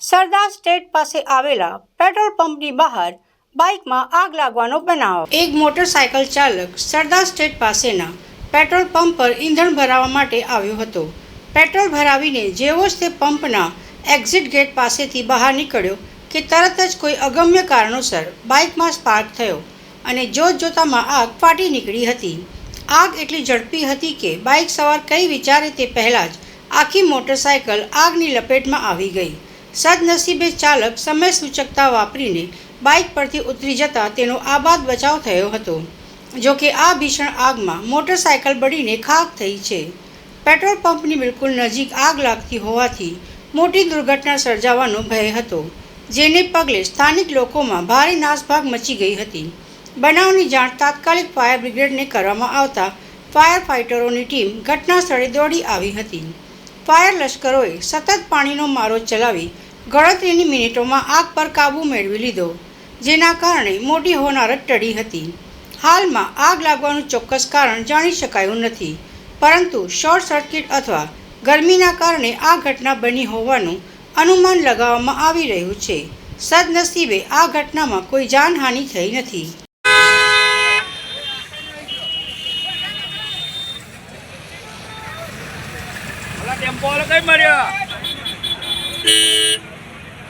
સરદાર state પાસે આવેલા petrol પંપની બહાર બાઇકમાં આગ લાગવાનો બનાવ। એક મોટરસાયકલ ચાલક સરદાર સ્ટેટ પાસેના પેટ્રોલ પંપ પર ઈંધણ ભરાવવા માટે આવ્યો હતો। પેટ્રોલ ભરાવીને જેવો જ તે પંપના એક્ઝિટ ગેટ પાસેથી બહાર નીકળ્યો કે તરત જ કોઈ અગમ્ય કારણોસર બાઇકમાં સ્પાર્ક થયો અને જોતજોતામાં આગ ફાટી નીકળી હતી। આગ એટલી ઝડપી હતી કે બાઇક સવાર કંઈ વિચારે તે પહેલાં જ આખી મોટરસાયકલ આગની લપેટમાં આવી ગઈ। સદનસીબે ચાલક સમય સૂચકતા વાપરીને બાઇક પરથી ઉતરી જતા તેનો આબાદ બચાવ થયો હતો। જોકે આ ભીષણ આગમાં મોટરસાયકલ બળીને ખાખ થઈ છે। પેટ્રોલ પંપની બિલકુલ નજીક આગ લાગતી હોવાથી મોટી દુર્ઘટના સર્જાવાનો ભય હતો, જેને પગલે સ્થાનિક લોકોમાં ભારે નાસભાગ મચી ગઈ હતી। બનાવની જાણ તાત્કાલિક ફાયર બ્રિગેડને કરવામાં આવતા ફાયર ફાઇટરોની ટીમ ઘટના સ્થળે દોડી આવી હતી। ફાયર લશ્કરોએ સતત પાણીનો મારો ચલાવી ગણતરીની મિનિટોમાં આગ પર કાબૂ મેળવી લીધો, જેના કારણે મોટી હોનારત ટળી હતી। હાલમાં આગ લાગવાનું ચોક્કસ કારણ જાણી શકાયું નથી, પરંતુ શોર્ટ સર્કિટ અથવા ગરમીના કારણે આ ઘટના બની હોવાનું અનુમાન લગાવવામાં આવી રહ્યું છે। સદનસીબે આ ઘટનામાં કોઈ જાનહાનિ થઈ નથી। टेम्पो वाला कहीं मरिया।